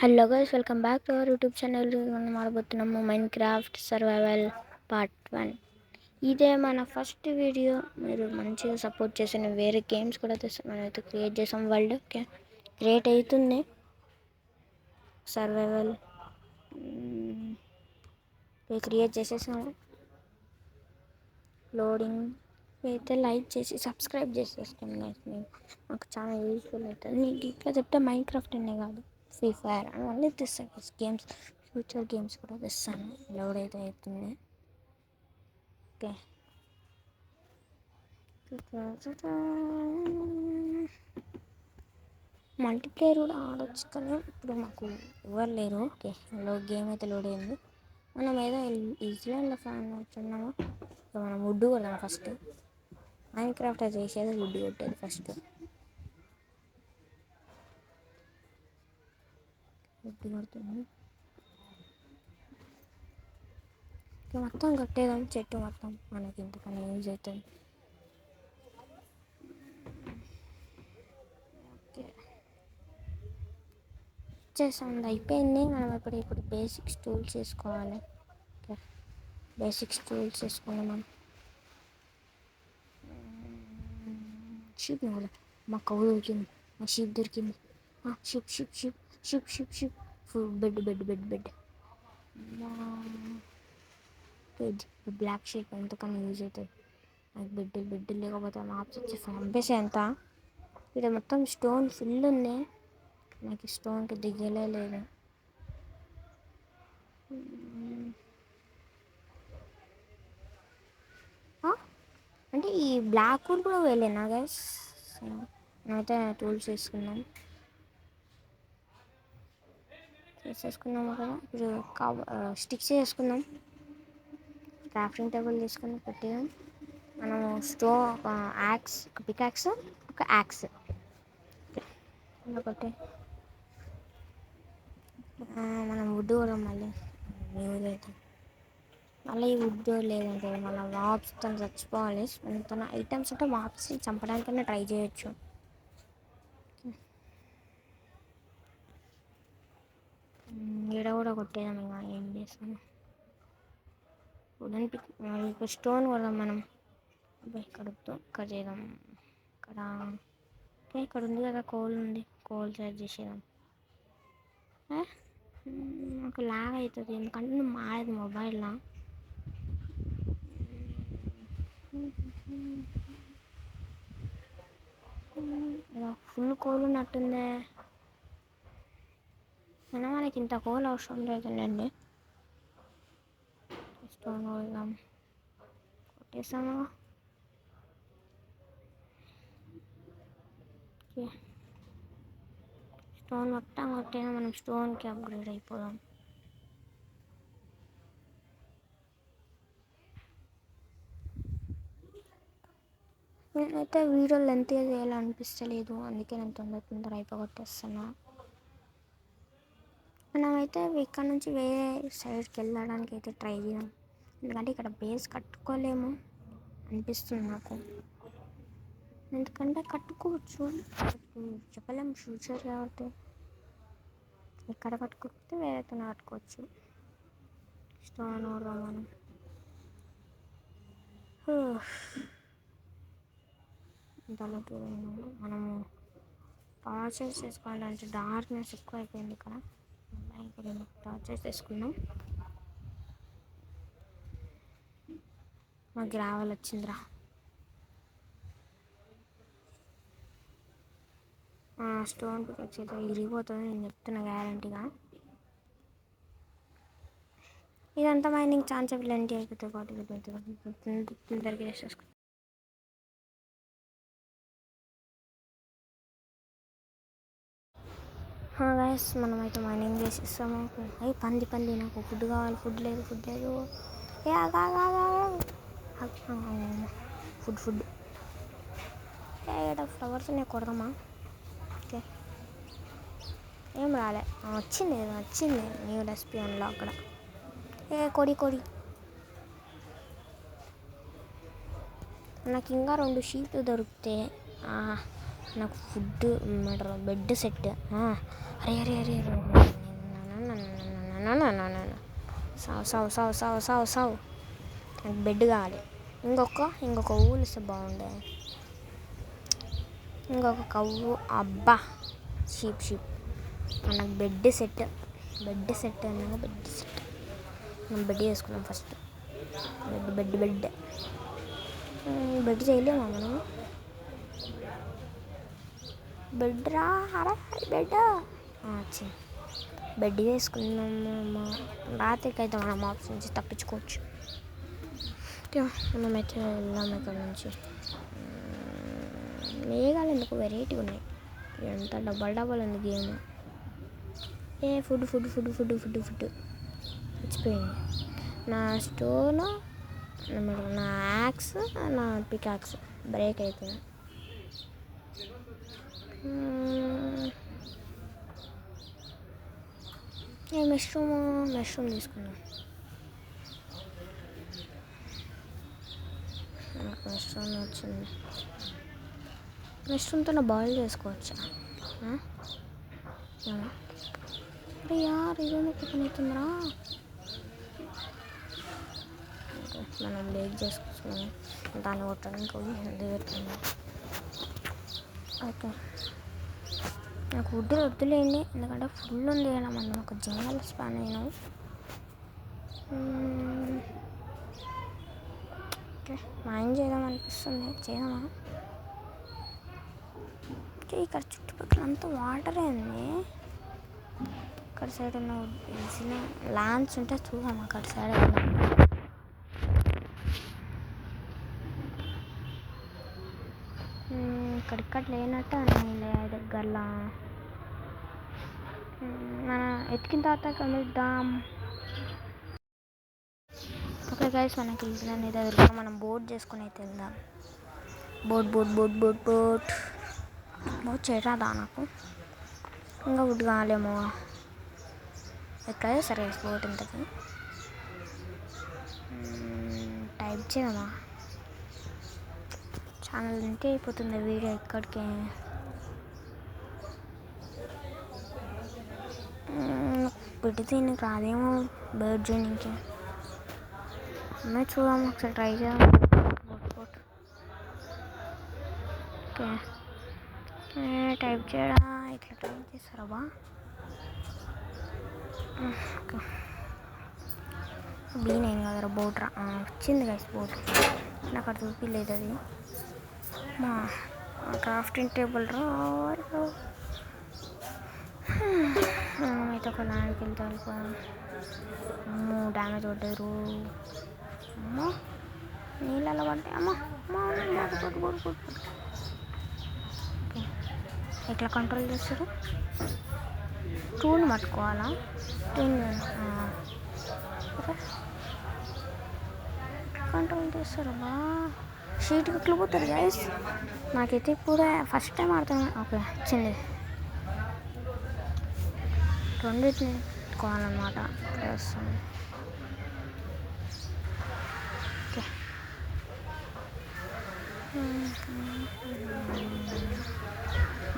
Hello guys, welcome back to our YouTube channel. మనం ఆడబోతున్నాము mine craft survival part 1. ఇదే మన first video. మీరు మంచిగా సపోర్ట్ చేసిన వేరే గేమ్స్ కూడా తెస్తాం. మనమైతే క్రియేట్ చేసాం. వరల్డ్ క్రియేట్ అవుతుంది. సర్వైవల్ క్రియేట్ చేసేసాము. లోడింగ్ అయితే లైక్ చేసి సబ్స్క్రైబ్ చేసేసుకోండి. నాకు చాలా యూస్ఫుల్ అవుతుంది. నీకు ఇట్లా చెప్తే మైన్ క్రాఫ్ట్ అనే కాదు, ఫ్రీ ఫైర్ అవన్నీ తెస్తాను. గేమ్స్, ఫ్యూచర్ గేమ్స్ కూడా తెస్తాను. లోడ్ అయితే అవుతుంది. ఓకే, మల్టీప్లేయర్ కూడా ఆడొచ్చు, కానీ ఇప్పుడు మాకు ఎవరు లేరు. ఓకే, గేమ్ అయితే లోడ్ అయింది. మనం ఏదో ఈజీగా ఫ్యాన్ అవుతున్నాము. మనం వుడ్ కొడదాం ఫస్ట్. మైన్ క్రాఫ్ట్ అది చేసేది వుడ్ కొట్టేది ఫస్ట్. వుడ్ కొడుతుంది. మొత్తం కట్టేదాం, చెట్టు మొత్తం మనకి ఇంతకన్నా యూజ్ అవుతుంది. ఓకే, చేసాం, అయిపోయింది. మనం ఇప్పుడు బేసిక్స్ టూల్స్ చేసుకోవాలి. ఓకే, బేసిక్స్ టూల్స్ చేసుకున్నాం. మనం షీప్ కావాలి. మా కౌ దొరికింది, మా షీప్ దొరికింది. Ship ship ship ship ship ship bed bed bed bed black sheep ఎంతకన్నా యూజ్ అవుతుంది. నాకు బెడ్ లేకపోతే మాప్స్ వచ్చి చంపేసే ఎంత. ఇక్కడ మొత్తం స్టోన్ ఫుల్ ఉంది. నాకు స్టోన్కి దిగలే లేదు. అంటే ఈ బ్లాక్ హోల్ కూడా వెళ్ళేనా గైస్? అయితే టూల్స్ వేసేసుకున్నాము కదా. ఇప్పుడు స్టిక్స్ చేసుకుందాం. క్రాఫ్టింగ్ టేబుల్ తీసుకుని పెట్టేదాం. మనము ఒక యాక్స్, ఒక పికాక్స్, ఒక యాక్స్ ఒకటి. మనం వుడ్ కూడా మళ్ళీ యూజ్ అవుతాం. మళ్ళీ ఈ వుడ్ లేదంటే మళ్ళీ మాప్స్తో చచ్చిపోవాలి. తన ఐటమ్స్ ఉంటే మాప్స్ చంపడానికైనా ట్రై చేయొచ్చు. ఈడ కూడా కొట్టేదాం. ఇంకా ఏం చేస్తాను. ఇప్పుడు స్టోన్ కూడా మనం ఇక్కడ చేద్దాం. ఇక్కడ ఉంది కదా, కోల్ ఉంది. కోల్ సైడ్ చేసేదాం. నాకు లాగ్ అవుతుంది ఎందుకంటే నువ్వు మారేది మొబైల్లో. ఫుల్ కోల్ ఉన్నట్టుందే. అయినా మనకి ఇంత కోల్ అవసరం లేదులేండి. స్టోన్ కొడదాం. కొట్టేసాము. స్టోన్ మొత్తం కొట్టేనా, మనం స్టోన్కి అప్గ్రేడ్ అయిపోదాం. నేనైతే వీడియో లెంత్ చేయాలనిపిస్తలేదు, అందుకే నేను తొందర అయిపోగొట్టేస్తున్నా. మనమైతే ఇక్కడ నుంచి వేరే సైడ్కి వెళ్ళడానికి అయితే ట్రై చేద్దాం. ఎందుకంటే ఇక్కడ బేస్ కట్టుకోలేము అనిపిస్తుంది నాకు. ఎందుకంటే కట్టుకోవచ్చు, చెప్పలేము, ఫ్యూచర్ కాబట్టి. ఇక్కడ కట్టుకోకపోతే వేరేతో కట్టుకోవచ్చు. స్టోన్ కొడదాం మనం. ఇంతలోకి మనము టార్చర్స్ చేసుకోవాలంటే డార్క్నెస్ ఎక్కువ అయిపోయింది ఇక్కడ. టార్చర్స్ చేసుకున్నాం. మాకు గ్రావెల్ వచ్చిందిరా. స్టోన్ వచ్చేది ఇరిగిపోతుంది, నేను చెప్తున్నా గ్యారంటీగా. ఇదంతా మైనింగ్ ఛాన్స్ ప్lenty అయిపోతే తొందరగా చేసేసుకుంటాం. గైస్, మనమైతే మైనింగ్ చేసేస్తాము. పంది నాకు ఫుడ్ కావాలి. ఫుడ్ లేదు. ఫుడ్ ఫ్లవర్స్ నేను కొడదామా? ఓకే, ఏం రాలే. వచ్చింది న్యూ రెసిపీ అందులో. అక్కడ కొడి నాకు ఇంకా 2 షీట్లు దొరికితే నాకు ఫుడ్ బెడ్ సెట్. అరే సావు సావు సావు సావు సావు సావు. నాకు బెడ్ కావాలి. ఇంకొక ఊలు ఇస్తే బాగుండే. ఇంకొక కవ్వు. అబ్బా షీప్ మనకు బెడ్ సెట్ అన్నాక బెడ్ సెట్. మనం బెడ్ చేసుకున్నాం ఫస్ట్. బెడ్ చేయలేమా మనం? బెడ్ రా బెడ్ వచ్చింది. బెడ్ వేసుకున్నాము. రాత్రికి అయితే మనం ఆఫీస్ నుంచి తప్పించుకోవచ్చు. మనమైతే వెళ్దాం ఇక్కడ నుంచి. మేఘాలు ఎందుకు వెరైటీ ఉన్నాయి. ఎంత డబల్ ఉంది గేమ్. ఫుడ్ వచ్చిపోయింది. నా స్టోన్, నా యాక్స్, నా పికాక్స్ బ్రేక్ అవుతుంది. మష్రూమ్ తీసుకున్నాం. నాకు మష్రూమ్ వచ్చింది. మష్రూమ్తో నా బాయిల్ చేసుకోవచ్చా? అరే యార్ ఇదేమో పని అవుతుందిరా. మనం బేక్ చేసుకుంటున్నాము. దాన్ని కొట్టడానికి దిగుతుంది. ఓకే, నాకు వద్దులేండి, ఎందుకంటే ఫుల్ ఉంది కదా. మనం ఒక జంగల్ స్పాన్ అయినాము. ఓకే, మైండ్ చేద్దాం అనిపిస్తుంది. చేద్దామా? ఓకే, ఇక్కడ చుట్టుపక్కల అంతా వాటర్ ఉంది. అక్కడ సైడ్ ఉన్న ల్యాండ్స్ ఉంటే చూద్దాం. అక్కడ సైడ్ ఇక్కడ లేనట్టు అన్నీ దగ్గరలో. మన ఎతికిన తర్వాత కలుద్దాం. ఓకే గైస్, మనకి ఇల్లు దగ్గర మనం బోట్ చేసుకుని అయితే వెళ్దాం. బోట్ చేయరాదా నాకు? ఇంకా వుడ్ కావాలేమో. ఎక్కడ సరే బోట్ ఉంటుంది. టైప్ చేయమా? ఛానల్ ఇంతే అయిపోతుంది వీడియో. ఇక్కడికి పెడితే నీకు రాదేమో బర్డ్ జోనింగ్కి. చూద్దాం, ఒకసారి ట్రై చేద్దాం. బోట్ ఓకే, టైప్ చేయడా? ఇట్లా ట్రై చేస్తారా బా? ఓకే, బీనైన్ కదరా బోట్ రా. వచ్చింది గైస్ బోట్. నాకు అక్కడ చూపించలేదు అది. మా క్రాఫ్టింగ్ టేబుల్ రా. అయితే ఒక ల్యాండ్కి వెళ్ళిపోయాం. అమ్మో డ్యామేజ్ పడ్డారు. అమ్మో నీళ్ళలో పడ్డాయి. అమ్మో ఓకే, ఎట్లా కంట్రోల్ చేస్తారు? టూని పట్టుకోవాలా? కంట్రోల్ చేస్తారు బా. షీట్కి ఎట్లా పోతారు గైస్? నాకైతే ఇప్పుడు ఫస్ట్ టైం ఆడుతాను. ఓకే, వచ్చింది. రెండింటిని పెట్టుకోవాలన్నమాట. వస్తుంది. ఓకే,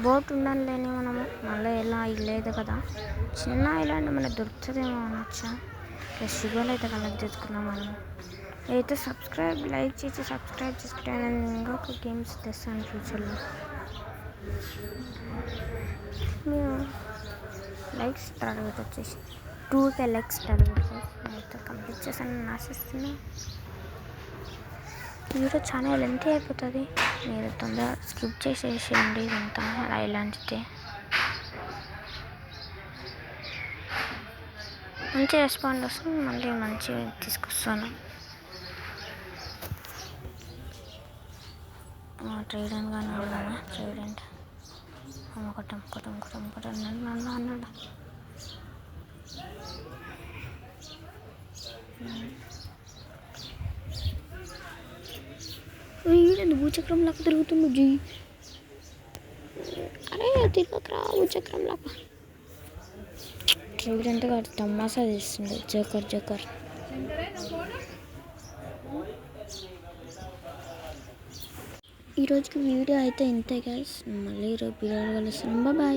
బోట్ ఉండాలి లేని మనము మళ్ళీ ఎలా ఇల్లేదు కదా. చిన్న ఐలాండ్ మనకు దొరుకుతుందేమో అనొచ్చా. ప్లస్ షుగర్లు అయితే కలెక్ట్ చేసుకున్నాం మనం. అయితే లైక్ చేసి సబ్స్క్రైబ్ చేసుకుంటే నేను ఇంకొక గేమ్స్ తెస్తాను ఫ్యూచర్లో. మీరు లైక్స్ టార్గెట్ వచ్చేసి 2K లైక్స్ టార్గెట్ అయితే కంప్లీట్ చేశాను ఆశిస్తున్నా. వీడియో ఛానల్ ఎంత అయిపోతుంది, మీరు తొందరగా స్కిప్ చేసేసేయండి. ఇదంతా ఇలాంటిదే మంచి రెస్పాండ్ వస్తుంది. మళ్ళీ మంచిగా తీసుకొస్తాను. ట్రైడెంట్ కానీ ట్రైడెంట్ కొట్టం అన్నాడు. వీడెందు భూచక్రం లాగా తిరుగుతుంది జీ. అరే తిరగకరా భూచక్రం లాగా. ట్రైడెంట్ కాదు తమాసా తీస్తుంది. జోకర్ ఈరోజుకి వీడియో అయితే ఇంతే గైస్. మళ్ళీ ఈరోజు వీడియో కలుస్తున్నాం. బాయ్.